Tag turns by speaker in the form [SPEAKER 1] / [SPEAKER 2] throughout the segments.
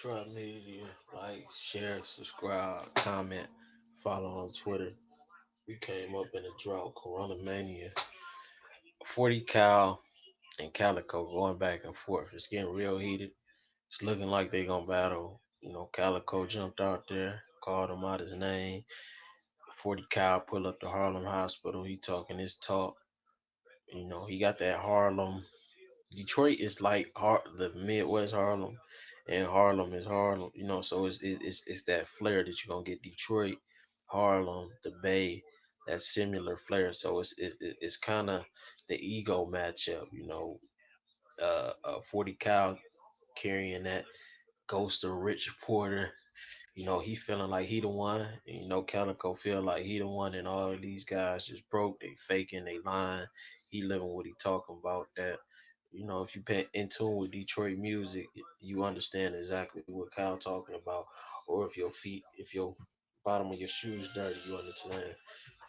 [SPEAKER 1] Try media, like, share, subscribe, comment, follow on Twitter. We came up in a drought, Corona Mania. 40 Cal and Calico going back and forth. It's getting real heated. It's looking like they gonna battle. Calico jumped out there, called him out his name. 40 Cal pull up to Harlem Hospital. He talking his talk. He got that Harlem. Detroit is like the Midwest Harlem, and Harlem is Harlem. So it's that flair that you're gonna get. Detroit, Harlem, the Bay, that similar flair. So it's kind of the ego matchup. 40 Cal carrying that ghost of Rich Porter. He feeling like he the one. And, Calico feel like he the one, and all of these guys just broke. They faking, they lying. He living what he talking about. That if you pay in tune with Detroit music, you understand exactly what Kyle talking about. Or if your bottom of your shoes dirty, you understand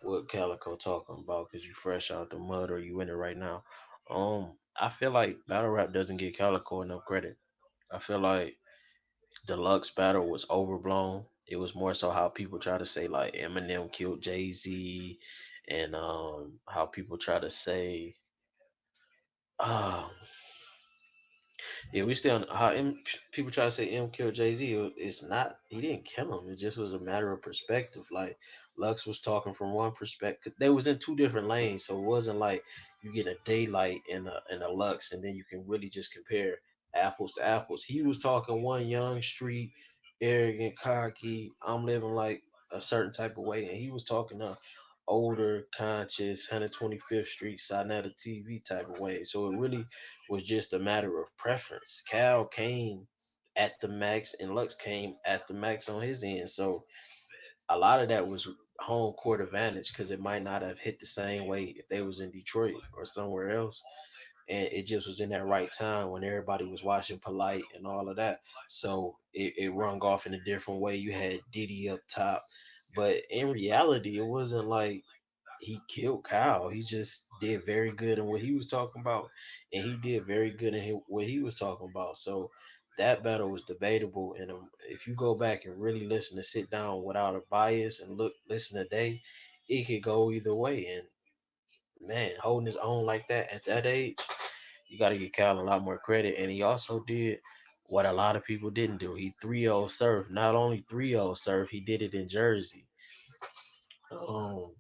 [SPEAKER 1] what Calico talking about because you fresh out the mud or you in it right now. I feel like battle rap doesn't get Calico enough credit. I feel like Deluxe battle was overblown. It was more so how people try to say like Eminem killed Jay Z, and how people try to say, um, yeah, we still how people try to say M killed Jay Z. It's not. He didn't kill him. It just was a matter of perspective. Like Lux was talking from one perspective. They was in two different lanes, so it wasn't like you get a daylight and a Lux, and then you can really just compare apples to apples. He was talking one young street, arrogant, cocky. I'm living like a certain type of way, and he was talking older, conscious, 125th Street, side at the TV type of way. So it really was just a matter of preference. Cal came at the max, and Lux came at the max on his end. So a lot of that was home court advantage because it might not have hit the same way if they was in Detroit or somewhere else. And it just was in that right time when everybody was watching Polite and all of that. So it rung off in a different way. You had Diddy up top, but in reality, it wasn't like he killed Kyle. He just did very good in what he was talking about, and he did very good in what he was talking about. So that battle was debatable. And if you go back and really listen to sit down without a bias and listen today, it could go either way. And man, holding his own like that at that age, you got to give Kyle a lot more credit. And he also did what a lot of people didn't do. He 3-0 surf. Not only 3-0 surf, he did it in Jersey. Um,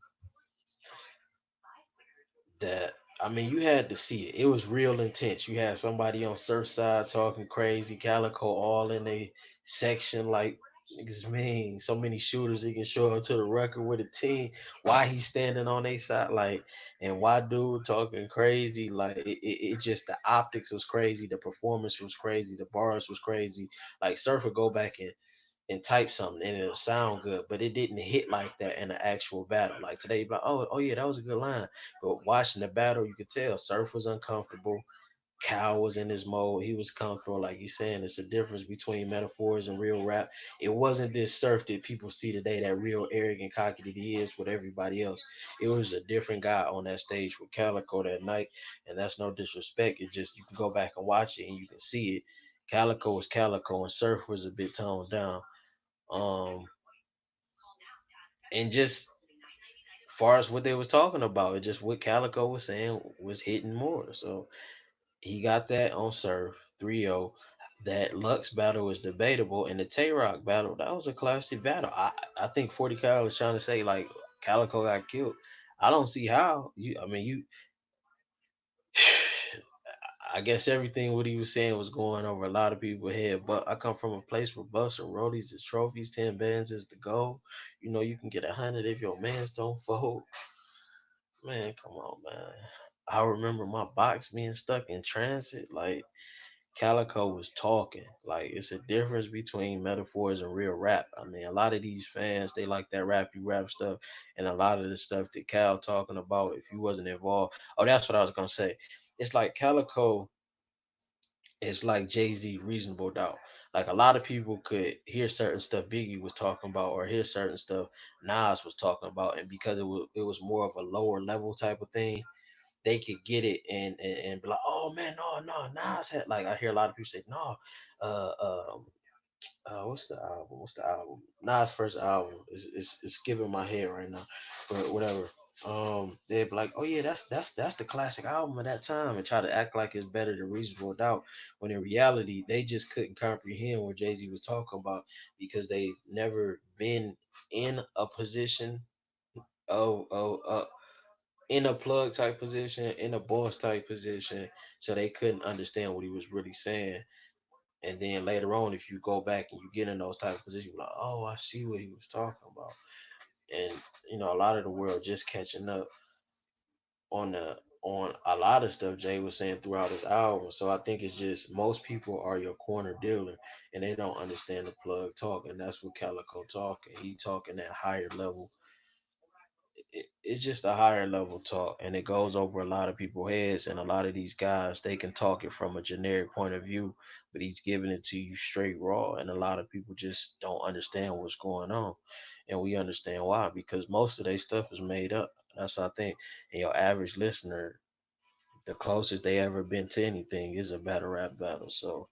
[SPEAKER 1] that I mean, you had to see it. It was real intense. You had somebody on Surfside talking crazy, Calico all in a section like niggas mean. So many shooters he can show up to the record with a team. Why he standing on their side like, and why dude talking crazy like it just the optics was crazy, the performance was crazy, the bars was crazy. Like Surfer go back and type something and it'll sound good, but it didn't hit like that in an actual battle. Like today, you'd be like, oh yeah, that was a good line. But watching the battle, you could tell Surf was uncomfortable. Cal was in his mode. He was comfortable. Like he's saying, it's a difference between metaphors and real rap. It wasn't this Surf that people see today, that real arrogant, cocky that he is with everybody else. It was a different guy on that stage with Calico that night. And that's no disrespect. It just, you can go back and watch it and you can see it. Calico was Calico and Surf was a bit toned down. Um, and just far as what they was talking about, it just what Calico was saying was hitting more. So he got that on Surf 3-0. That Lux battle was debatable, and the Tay Rock battle that was a classic battle. I think 40 Cal was trying to say like Calico got killed. I don't see how. I mean you. I guess everything what he was saying was going over a lot of people's head. But I come from a place where buffs and rollies is trophies, 10 bands is the goal. You can get 100 if your mans don't fold. Man, come on, man. I remember my box being stuck in transit. Like Calico was talking. Like it's a difference between metaphors and real rap. I mean, a lot of these fans they like that rappy rap stuff, and a lot of the stuff that Cal talking about. If you wasn't involved, oh, that's what I was gonna say. It's like Calico is like Jay Z, Reasonable Doubt. Like a lot of people could hear certain stuff Biggie was talking about, or hear certain stuff Nas was talking about, and because it was more of a lower level type of thing, they could get it and be like, oh man, no, Nas had like I hear a lot of people say, no, uh, um, What's the album? What's the album? Nas' first album is skipping my head right now, but whatever. They'd be like, "Oh yeah, that's the classic album of that time," and try to act like it's better than Reasonable Doubt, when in reality they just couldn't comprehend what Jay Z was talking about because they've never been in a position of in a plug type position, in a boss type position, so they couldn't understand what he was really saying. And then later on, if you go back and you get in those type of positions, you're like, oh, I see what he was talking about. And a lot of the world just catching up on a lot of stuff Jay was saying throughout his album. So I think it's just most people are your corner dealer and they don't understand the plug talk. And that's what Calico talking. He talking that higher level. It's just a higher level talk and it goes over a lot of people's heads, and a lot of these guys they can talk it from a generic point of view, but he's giving it to you straight raw, and a lot of people just don't understand what's going on. And we understand why, because most of their stuff is made up. That's what I think. And your average listener, the closest they ever been to anything is a battle rap battle. So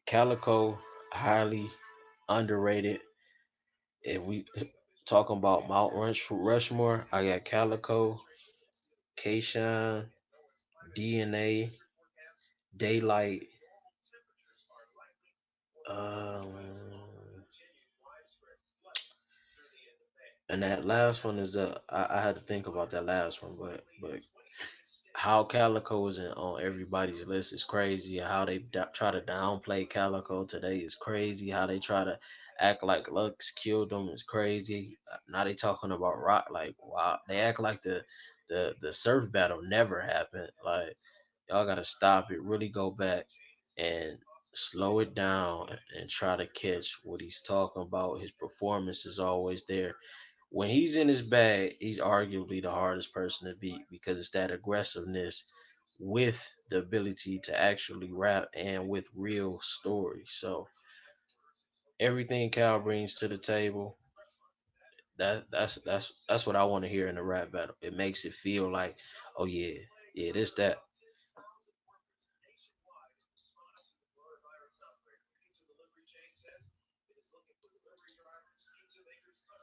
[SPEAKER 1] Calico, highly underrated. If we talking about Rushmore, I got Calico, Kayshawn, DNA, Daylight. Um, and that last one is I had to think about that last one, but how Calico is on everybody's list is crazy. How they try to downplay Calico today is crazy. How they try to act like Lux killed them is crazy. Now they talking about rock like wow. They act like the surf battle never happened. Like y'all gotta stop it. Really go back and slow it down and try to catch what he's talking about. His performance is always there. When he's in his bag, he's arguably the hardest person to beat because it's that aggressiveness with the ability to actually rap and with real stories. So everything Cal brings to the table, that's what I want to hear in a rap battle. It makes it feel like, oh yeah, yeah, this that.